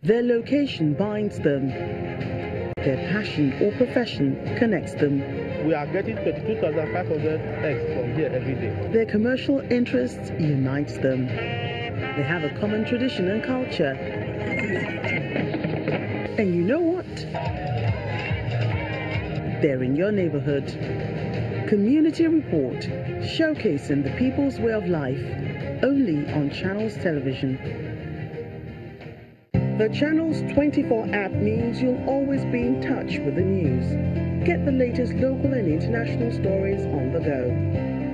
Their location binds them. Their passion or profession connects them. We are getting 22,500 eggs from here every day. Their commercial interests unites them. They have a common tradition and culture. And you know what? They're in your neighborhood. Community Report, showcasing the people's way of life, only on Channels Television. The Channels 24 app means you'll always be in touch with the news. Get the latest local and international stories on the go.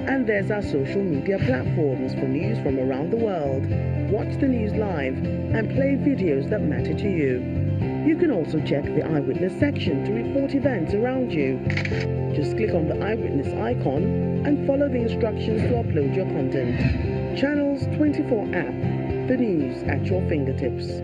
And there's our social media platforms for news from around the world. Watch the news live and play videos that matter to you. You can also check the eyewitness section to report events around you. Just click on the eyewitness icon and follow the instructions to upload your content. Channels 24 app, the news at your fingertips.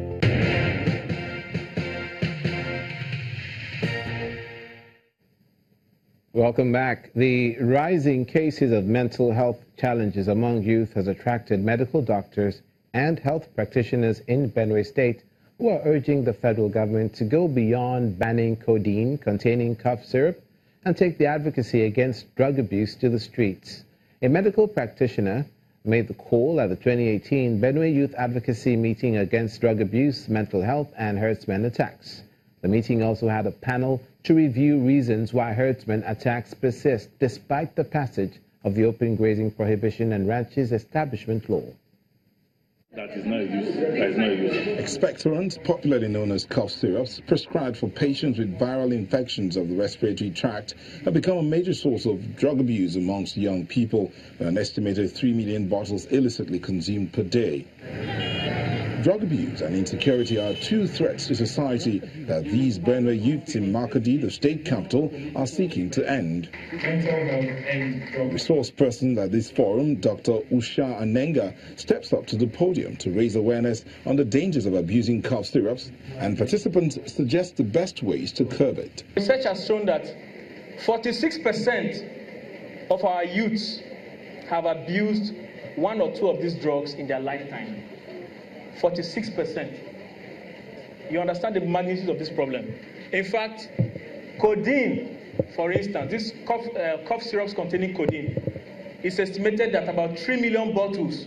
Welcome back. The rising cases of mental health challenges among youth has attracted medical doctors and health practitioners in Benue State who are urging the federal government to go beyond banning codeine containing cough syrup and take the advocacy against drug abuse to the streets. A medical practitioner made the call at the 2018 Benue Youth Advocacy Meeting against drug abuse, mental health, and herdsmen attacks. The meeting also had a panel to review reasons why herdsmen attacks persist despite the passage of the Open Grazing Prohibition and Ranches Establishment Law. That is no use. Expectorant, popularly known as cough syrups, prescribed for patients with viral infections of the respiratory tract, have become a major source of drug abuse amongst young people, with an estimated 3 million bottles illicitly consumed per day. Drug abuse and insecurity are two threats to society that these Benue youths in Makadi, the state capital, are seeking to end. Resource person at this forum, Dr. Usha Anenga, steps up to the podium to raise awareness on the dangers of abusing cough syrups, and participants suggest the best ways to curb it. Research has shown that 46% of our youths have abused one or two of these drugs in their lifetime. 46%. You understand the magnitude of this problem. In fact, codeine, for instance, this cough syrups containing codeine, it's estimated that about 3 million bottles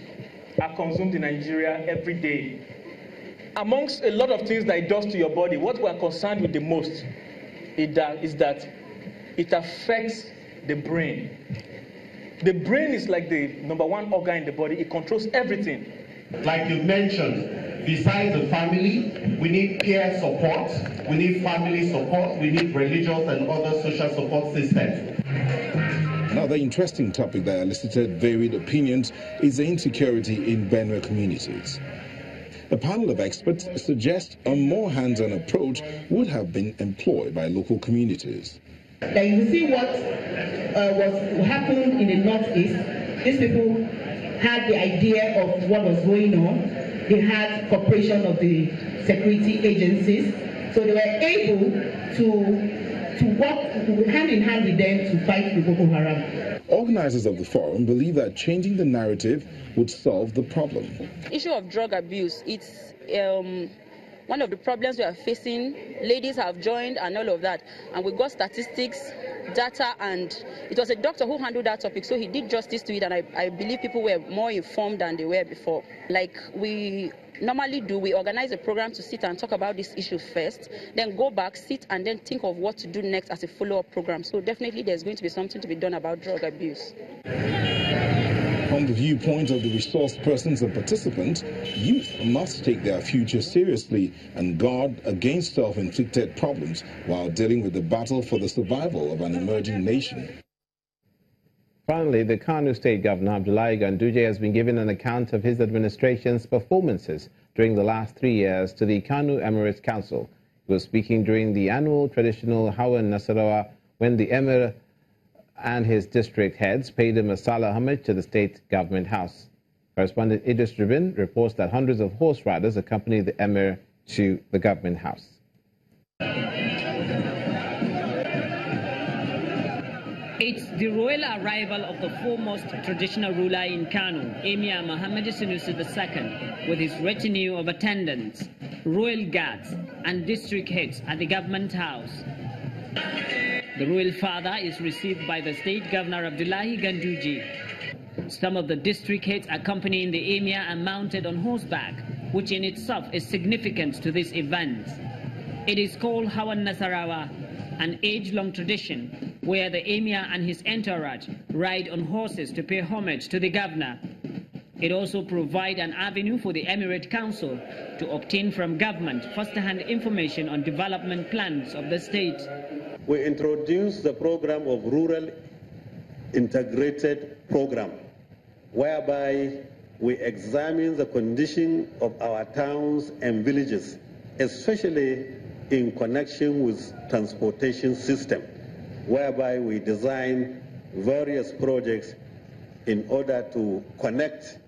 are consumed in Nigeria every day. Amongst a lot of things that it does to your body, what we are concerned with the most is that it affects the brain. The brain is like the #1 organ in the body. It controls everything. Like you mentioned, besides the family, we need peer support, we need family support, we need religious and other social support systems. Another interesting topic that elicited varied opinions is the insecurity in Benue communities. A panel of experts suggest a more hands-on approach would have been employed by local communities. Now you see what happened in the northeast. These people had the idea of what was going on. They had cooperation of the security agencies, so they were able to work hand in hand with them to fight the Boko Haram. Organizers of the forum believe that changing the narrative would solve the problem. Issue of drug abuse, it's one of the problems we are facing. Ladies have joined and all of that, and we got statistics, data, and it was a doctor who handled that topic, so he did justice to it, and I believe people were more informed than they were before. Like we normally do, we organize a program to sit and talk about this issue first, then go back, sit, and then think of what to do next as a follow-up program. So definitely there's going to be something to be done about drug abuse. From the viewpoint of the resource persons and participants, youth must take their future seriously and guard against self-inflicted problems while dealing with the battle for the survival of an emerging nation. Finally, the Kano State Governor, Abdullahi Ganduje, has been given an account of his administration's performances during the last 3 years to the Kano Emirates Council. He was speaking during the annual traditional Hawan Nasarawa when the Emir and his district heads paid him a Salah homage to the state government house. Correspondent Idris Jibin reports that hundreds of horse riders accompanied the Emir to the government house. It's the royal arrival of the foremost traditional ruler in Kano, Emir Muhammad Sanusi II, with his retinue of attendants, royal guards, and district heads at the government house. The royal father is received by the state governor Abdullahi Ganduji. Some of the district heads accompanying the emir are mounted on horseback, which in itself is significant to this event. It is called Hawan Nasarawa, an age-long tradition where the emir and his entourage ride on horses to pay homage to the governor. It also provides an avenue for the Emirate Council to obtain from government first-hand information on development plans of the state. We introduced the program of Rural Integrated Program, whereby we examine the condition of our towns and villages, especially in connection with transportation system, whereby we design various projects in order to connect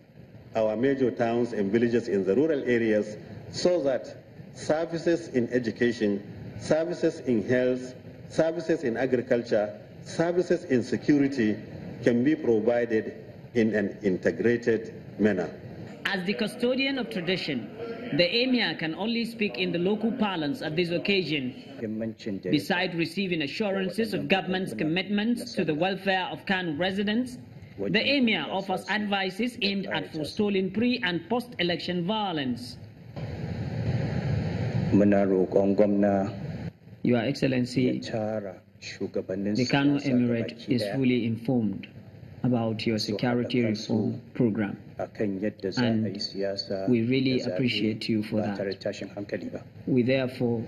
our major towns and villages in the rural areas so that services in education, services in health, services in agriculture, services in security can be provided in an integrated manner. As the custodian of tradition, the emir can only speak in the local parlance at this occasion. Besides receiving assurances of government's commitments to the welfare of Kano residents, the emir offers advices aimed at forestalling pre- and post-election violence. Your Excellency, the Kano Emirate is fully informed about your security reform program, and we really appreciate you for that. We therefore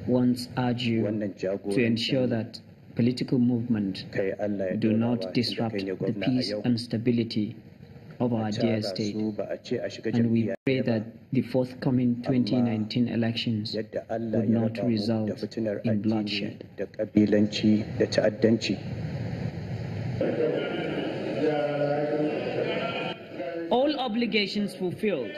once urge you to ensure that political movement do not disrupt the peace and stability of our dear state, and we pray that the forthcoming 2019 elections would not result in bloodshed. All obligations fulfilled,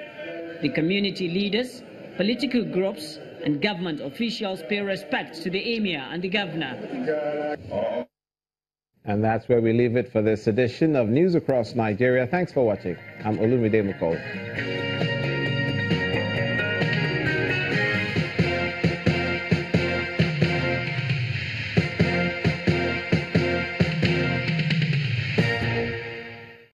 the community leaders, political groups, and government officials pay respect to the emir and the governor. And that's where we leave it for this edition of News Across Nigeria. Thanks for watching. I'm Olumide Mukol.